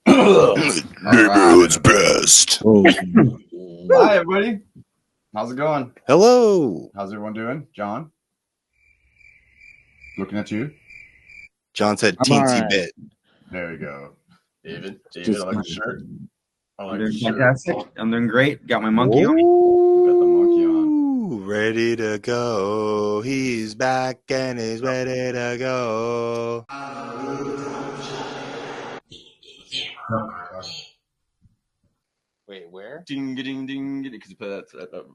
Neighborhood's best. Hi, everybody. How's it going? Hello. How's everyone doing? John? Looking at you. John said teensy right. bit. There you go. David, Just I like the shirt. I I'm like doing the shirt. fantastic. I'm doing great. Got my monkey on. Got the monkey on. Ooh, ready to go. He's back and he's ready to go. Wait, where? Ding, ding, ding. Because you play that,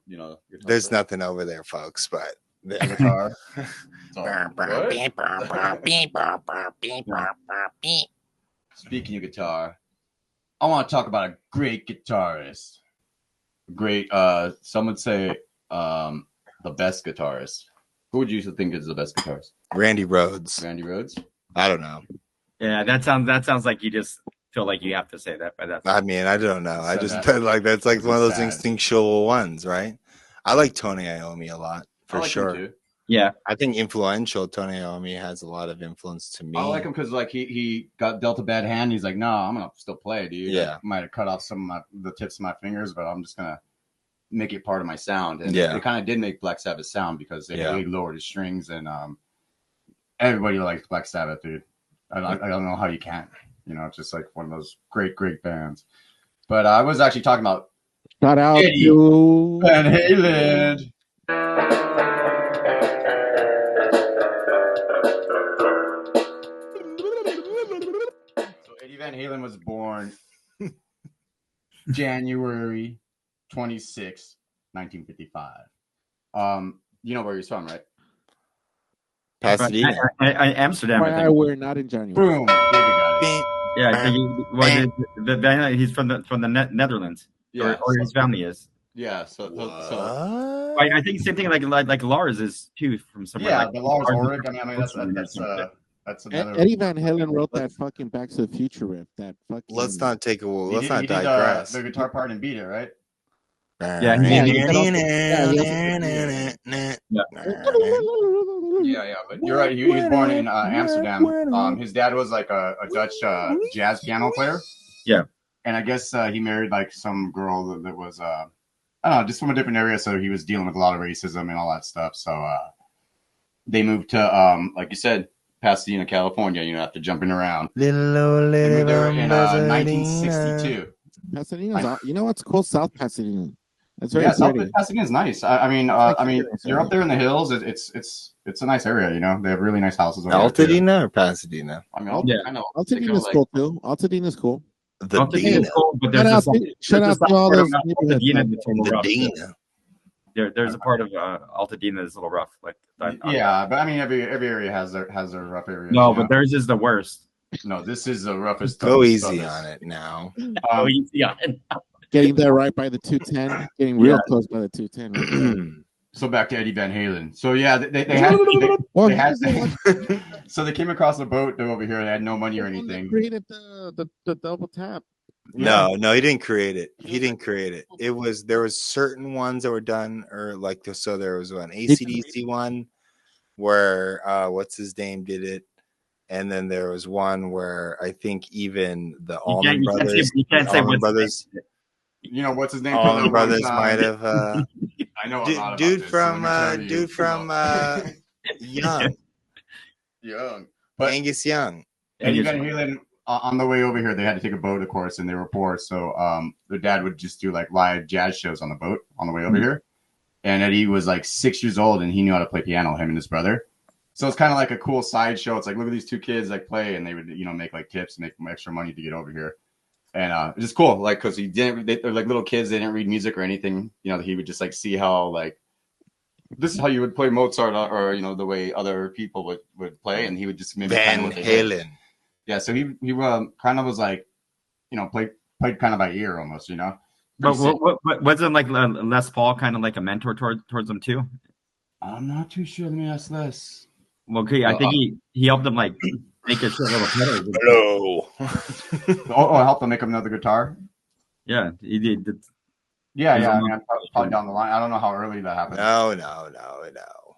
guitar There's player. nothing over there, folks, but The guitar. Speaking of guitar, I want to talk about a great guitarist. Great, some would say the best guitarist. Who would you think is the best guitarist? Randy Rhoads. Randy Rhoads? I don't know. Yeah, that sounds like you just feel like you have to say that, but that's I mean, I don't know. I So just that- felt like that's like one of those sad. instinctual ones, right? I like Tony Iommi a lot, for I like sure. him too. yeah. I think influential Tony Iommi has a lot of influence to me. I like him because like he got dealt a bad hand. He's like, no, I'm gonna still play, dude. Yeah. I might have cut off some of the tips of my fingers, but I'm just gonna make it part of my sound. And Yeah. it kind of did make Black Sabbath sound because they Yeah. really lowered his strings, and everybody likes Black Sabbath, dude. I don't know how you can't. You know, it's just like one of those great bands. But I was actually talking about Shout out Eddie to Van Halen. So Eddie Van Halen was born January 26, 1955. You know where he's from, right? Pasadena. Amsterdam. I FYI, think. we're not in January. Boom. David got it. Yeah, I think he's from the Netherlands. Yeah. Or his family is. Yeah. So What? I think same thing like Lars is too from somewhere. yeah, like, the Lars Lars- Ulrich. I mean that's another. Eddie Van Halen wrote that fucking Back to the Future riff. That fucking. Let's not take a. He Let's did- not he did, digress. the guitar part and beat it, right? Yeah, Yeah. But you're right. He was born in Amsterdam. His dad was like a Dutch jazz piano player. Yeah. And I guess he married like some girl that was I don't know, just from a different area. So he was dealing with a lot of racism and all that stuff. So they moved to like you said, Pasadena, California. You know, after jumping around. They moved there in 1962. Pasadena's. You know what's cool? South Pasadena. That's very Yeah, South pretty. Pasadena is nice. I mean, you're up there in the hills. It's a nice area. You know, they have really nice houses. Over there, too. Altadena or Pasadena? I mean, Yeah. I know. Altadena's cool too. Altadena's cool. The Altadena is Dena. cool, but there's Shout out to all those neighborhoods. The Dena. There's a part of Altadena that's a little rough. Like Yeah, but I mean, every area has their rough areas. No, you know? but theirs is the worst. No, this is the roughest. Go toughest, easy toughest. on it now. Oh, easy on it. Getting there right by the 210. Getting real close by the 210. So back to Eddie Van Halen. So yeah, they had Well, they had he so they came across a boat over here. They had no money or anything. created the double tap. No, he didn't create it. He didn't create it. There was certain ones that were done, or like so there was one AC/DC one where what's his name did it, and then there was one where I think even the Allman Brothers, You can't say Allman what's Brothers, You know what's his name? Allman Brothers might have. I know a lot about Dude this, from so let me tell you. Young, Young, but Angus Young. Eddie Van Halen on the way over here, they had to take a boat, of course, and they were poor. So their dad would just do like live jazz shows on the boat on the way over here. And Eddie was like 6 years old, and he knew how to play piano. Him and his brother. So it's kind of like a cool sideshow. It's like, look at these two kids like play, and they would make like tips, make extra money to get over here. And it's just cool, like because they're like little kids. They didn't read music or anything. You know, he would just like see how like this is how you would play Mozart or the way other people would play, and he would just mimic kind of Van what they did. Halen. Yeah, so he kind of was like, played kind of by ear almost, But what wasn't like Les Paul kind of like a mentor towards them too? I'm not too sure. Let me ask Les. Well, okay, I think he helped them like make a short little pedal. Hello. I helped him make him another guitar. Yeah, he did. Yeah. I mean, probably down the line. I don't know how early that happened. No.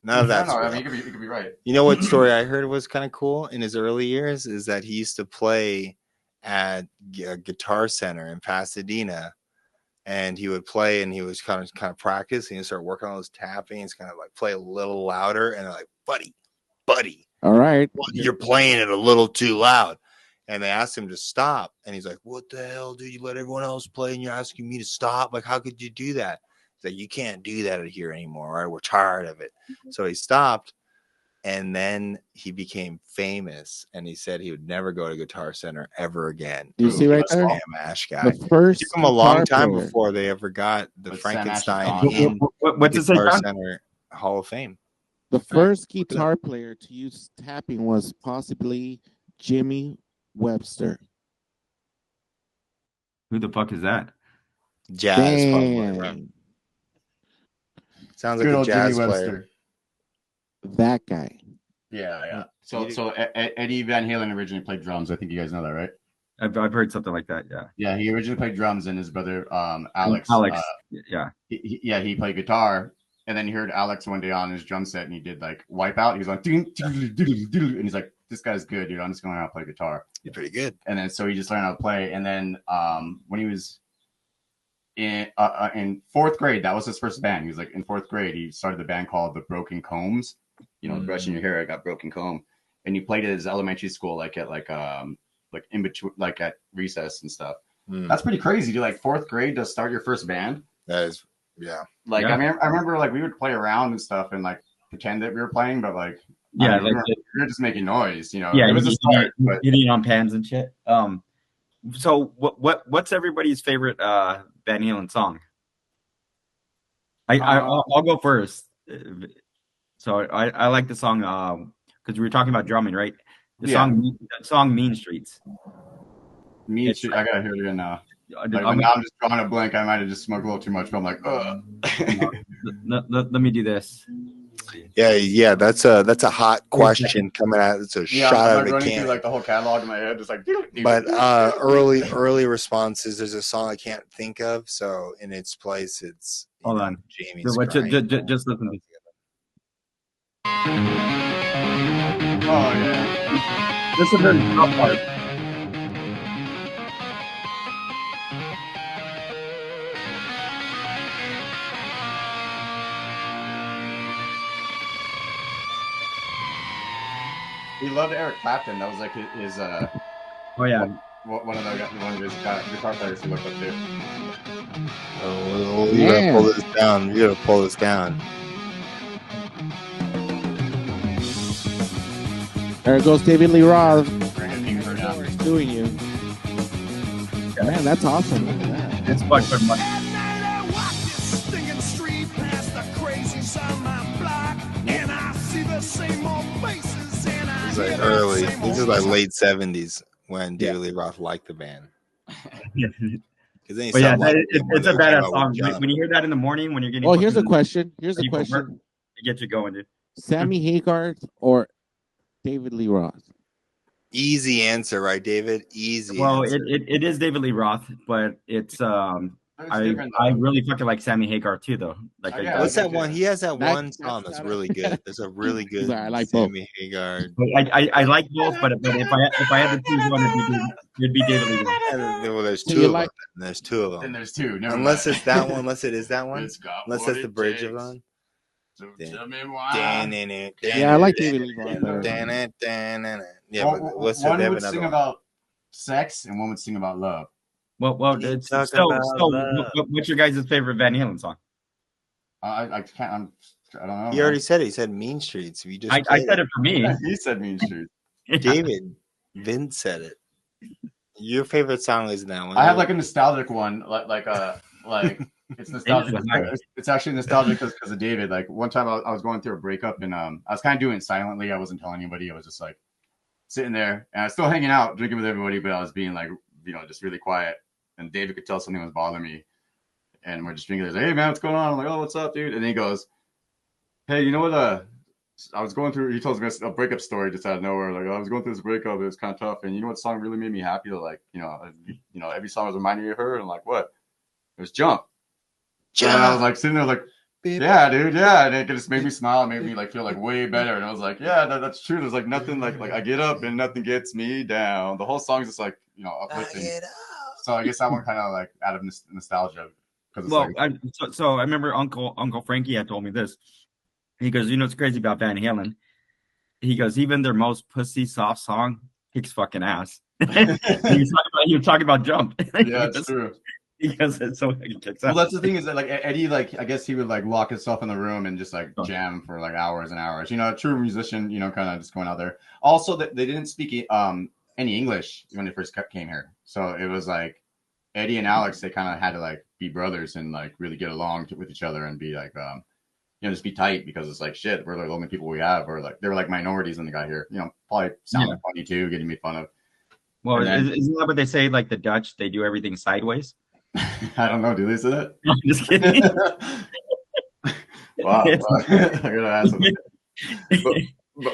None of No, that's no, I real. mean, you could be right. You know what story I heard was kind of cool in his early years is that he used to play at a Guitar Center in Pasadena, and he would play and he was kind of practice and he start working on those tappings, kind of like play a little louder, and they're like, buddy, All right. you're playing it a little too loud. And they asked him to stop, and he's like, "What the hell, dude? You let everyone else play, and you're asking me to stop? Like, how could you do that?" He's like, "You can't do that here anymore. Right? We're tired of it." So he stopped. And then he became famous, and he said he would never go to Guitar Center ever again. You see right there? Sam Ash guy. The first It took him a long guitar time player. before they ever got the But Sam Ash is Frankenstein gone. in What's the it say, Guitar John? Center Hall of Fame. The first guitar player to use tapping was possibly Jimmy Webster. Who the fuck is that? Jazz, probably. Dang. Sounds like Good a old Jimmy jazz player. Webster. That guy. Yeah. So Eddie Van Halen originally played drums. I think you guys know that, right? I've heard something like that. Yeah. Yeah, he originally played drums, and his brother Alex. Yeah. He played guitar, and then he heard Alex one day on his drum set, and he did like Wipeout. He was like, and he's like, "This guy's good, dude. I'm just going to play guitar." You're pretty good. And then so he just learned how to play. And then when he was in fourth grade, that was his first band. He was like in fourth grade, he started the band called the Broken Combs. You know, brushing your hair, I got broken comb, and he played at his elementary school, like at like in between, like at recess and stuff. That's pretty crazy, dude. Like fourth grade to start your first band. That is, yeah. Like Yeah. I mean, I remember like we would play around and stuff and like pretend that we were playing, but like Yeah, we were just making noise, you know. Yeah, It was a start, but hitting on pans and shit. So what's everybody's favorite Van Halen song? I'll go first. So I like the song because we were talking about drumming, right? The song Mean Streets. I gotta hear it again now. Now I'm just drawing a blank. I might have just smoked a little too much, but I'm like, ugh. let me do this. Yeah. That's a hot question coming out. It's a shot out of a running can. through like the whole catalog in my head, just like. But early responses. There's a song I can't think of. So in its place, it's Hold on. Jamie's Just listen to this. Oh yeah. This is the top part. He loved Eric Clapton. That was like his Oh yeah. one of his guitar players he looked up to. Oh, you gotta pull this down. You gotta pull this down. There goes David Lee Roth Yeah. doing you. Man, that's awesome. Look at that. It's fun for money. It's like early. This is like late 70s when David Lee Roth liked the band. Then he But yeah, stopped liking it when it's a they came badass out song. with John. When you hear that in the morning, when you're getting Oh, here's a fucking- question. Here's a you go work, question. it gets you going, dude. Sammy Hagar or David Lee Roth? Easy answer, right, David? Easy Well, answer. it is David Lee Roth, but it's I really fucking like Sammy Hagar too, though. Like, Oh, yeah. What's that one? He has that That- one song that's that's not really good. There's a really good I like both. Sammy Hagar. I like both, but if I had to choose one, it'd be David Lee Roth. Well, there's So two you of like- them. There's two of Then them. there's two. Never Unless mind. it's that one. Unless it is that one. It's got Unless what that's the it bridge takes. of on. So Yeah. tell me why. Yeah, I like David Lee Roth better. Yeah, but what's One they have would another sing one. about sex and one would sing about love. Well, You it's talk still, about love. what's your guys' favorite Van Halen song? I can't. I don't know. He already said it. He said Mean Streets. You just I played said it for me. He said Mean Street. David, Vince said it. Your favorite song is that one. I have like a nostalgic one, like it's nostalgic. David's It's actually nostalgic because of David. Like one time I was going through a breakup and I was kind of doing it silently. I wasn't telling anybody. I was just like sitting there and I was still hanging out, drinking with everybody, but I was being like, just really quiet. And David could tell something was bothering me. And we're just drinking. He's like, "Hey man, what's going on?" I'm like, "Oh, what's up, dude?" And then he goes, "Hey, you know what? I was going through." He told me a breakup story just out of nowhere. Like, I was going through this breakup. It was kind of tough. And you know what song really made me happy? Like, every song was reminding me of her. And I'm like, what? It was Jump. And I was like sitting there like, Yeah, dude. Yeah, and it just made me smile. It made me like feel like way better. And I was like, yeah, that's true. There's like nothing like I get up and nothing gets me down. The whole song's just like uplifting. So I guess that one kind of like out of nostalgia because it's Well, like so I remember Uncle Frankie had told me this. He goes, you know what's crazy about Van Halen? He goes, even their most pussy soft song kicks fucking ass. he was talking about Jump. yeah, it's true. Because it's so it kicks Well, ass. that's the thing is that like Eddie, like I guess he would like lock himself in the room and just like jam for like hours and hours. You know, a true musician, kind of just going out there. Also, they didn't speak any English when they first came here, so it was like Eddie and Alex. They kind of had to like be brothers and like really get along with each other and be like just be tight because it's like shit. We're like the only people we have, or like they were like minorities when they got here. Probably sounded funny too, getting made fun of. Well, isn't that what they say? Like the Dutch, they do everything sideways. I don't know. Do they say that? No, I'm just kidding. Wow. I gotta ask them.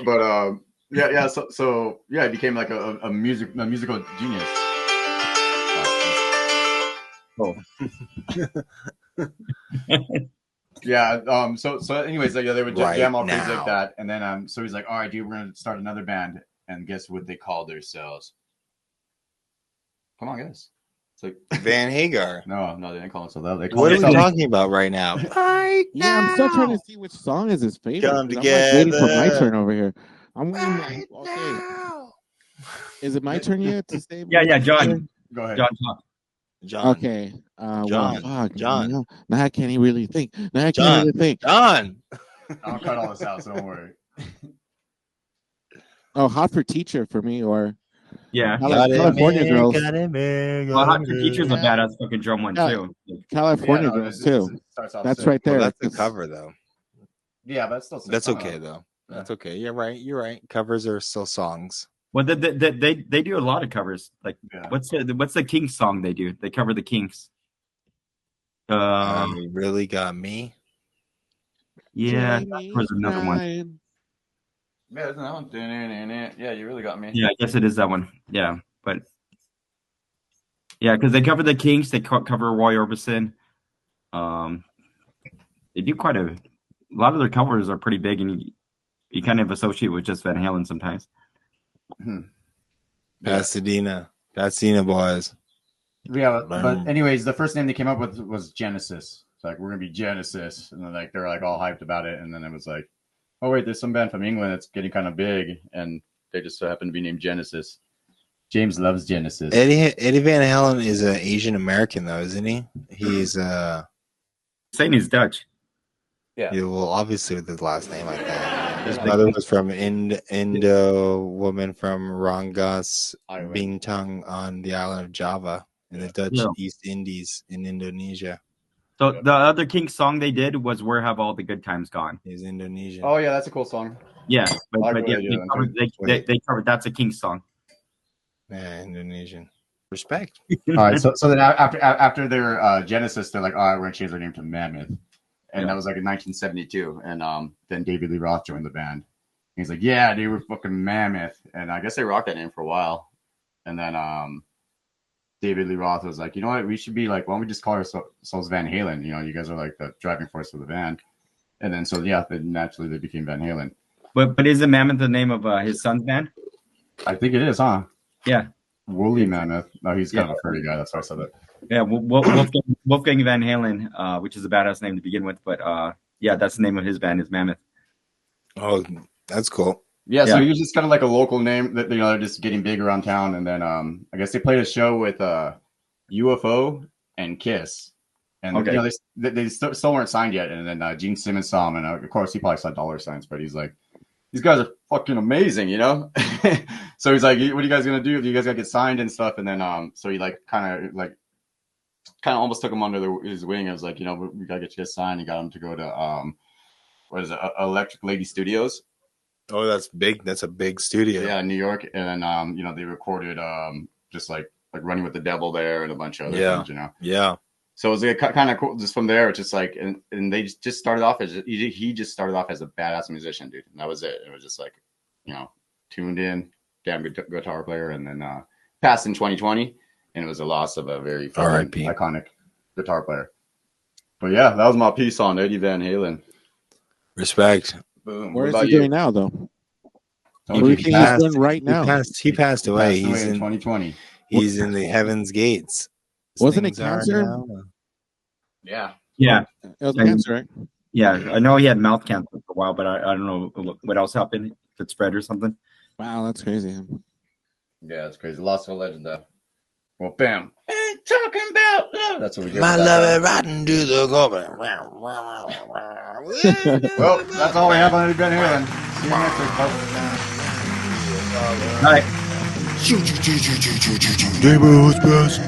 But yeah. So yeah, it became like a musical genius. Oh. Yeah. So anyways, like, they would just jam all crazy now. like that, and then so he's like, all right, dude, we're gonna start another band, and guess what they called themselves? Come on, guys. It's like Van Hagar. No, they didn't call themselves that. They What are we themselves- talking about right now? Right Yeah, I'm still trying now. to see which song is his favorite. Come I'm like waiting for my together. turn over here. I'm waiting. Right Okay, now. is it my turn yet to say? Yeah, John. Go ahead. John talk. John. Okay. John. Fuck, John. Now I can't even really think. John. I'll cut all this out, so don't worry. Oh, Hot for Teacher for me, or Yeah. California Girls. Well, Hot for Teacher's a badass fucking drum one too. California Yeah, no, Girls it too. starts off That's sick. right there. Well, that's a cover though. Yeah, but it's still That's sick. okay though. That's okay. You're right. Covers are still songs. Well, they do a lot of covers. Like, Yeah. what's the Kinks song they do? They cover the Kinks. You really got me. Yeah, Jamie's there's another one. crying. Yeah, isn't that one? Yeah, you really got me. Yeah, I guess it is that one. Yeah, but yeah, because they cover the Kinks, they cover Roy Orbison. They do quite a lot of their covers are pretty big, and you kind of associate with just Van Halen sometimes. Pasadena boys. Yeah, but anyways, the first name they came up with was Genesis. It's like, we're gonna be Genesis, and then like they're like all hyped about it, and then it was like, oh wait, there's some band from England that's getting kind of big, and they just so happen to be named Genesis. James loves Genesis. Eddie Van Halen is an Asian American though, isn't he? He's Saying he's Dutch. Yeah. Well, obviously with his last name like that. His mother was from Indo woman from Rangas Bintang on the island of Java in the Dutch East Indies in Indonesia. So the other Kinks song they did was "Where Have All the Good Times Gone." He's Indonesian. Oh yeah, that's a cool song. Yeah, I but really yeah, do. they covered that's a Kinks song. Yeah, Indonesian. Respect. All right, so then after their Genesis, they're like, all right, we're gonna change their name to Mammoth, and that was like in 1972, and then David Lee Roth joined the band. He's like, yeah, dude, we're fucking Mammoth, and I guess they rocked that name for a while, and then David Lee Roth was like, you know what, we should be like, why don't we just call ourselves Van Halen? You guys are like the driving force of the band, and then so yeah, then naturally they became Van Halen. But is the Mammoth the name of his son's band? I think it is, huh? Yeah. Woolly Mammoth. No, he's kind of a furry guy. That's why I said that. Yeah, Wolfgang Van Halen, which is a badass name to begin with, but yeah, that's the name of his band is Mammoth. Oh, that's cool. Yeah, so he was just kind of like a local name that they're just getting big around town, and then I guess they played a show with UFO and Kiss, and they still weren't signed yet, and then Gene Simmons saw him, and of course he probably saw dollar signs, but he's like, these guys are fucking amazing, So he's like, what are you guys gonna do? You guys gotta get signed and stuff, and then so he kind of almost took him under his wing. I was like, we gotta get you guys signed. He got him to go to what is it, Electric Lady Studios. Oh, that's big. That's a big studio. Yeah, in New York, and then they recorded just like Running with the Devil there and a bunch of other things, Yeah. So it was kind of cool. Just from there, it's just like, and they just started off as he just started off as a badass musician, dude, and that was it. It was just like, tuned in, damn good guitar player, and then passed in 2020, and it was a loss of a very iconic guitar player. But yeah, that was my piece on Eddie Van Halen. Respect. Boom. Where What is about he you? doing now, though? Told What do you, you he think he's passed, doing right now? He passed away. passed away He's in in 2020. he's in the heaven's gates. As Wasn't it things are cancer? now. Yeah. Yeah, It was And- cancer, right? yeah. I know he had mouth cancer for a while, but I don't know what else happened. If it spread or something. Wow, that's crazy. Yeah, it's crazy. Lost a legend, though. Well, bam. Ain't talking about love. That's what we get. My with that love song. is riding to the government. Well, that's all we have on Eddie Van Halen. See you next week, folks. All right. Neighborhood best.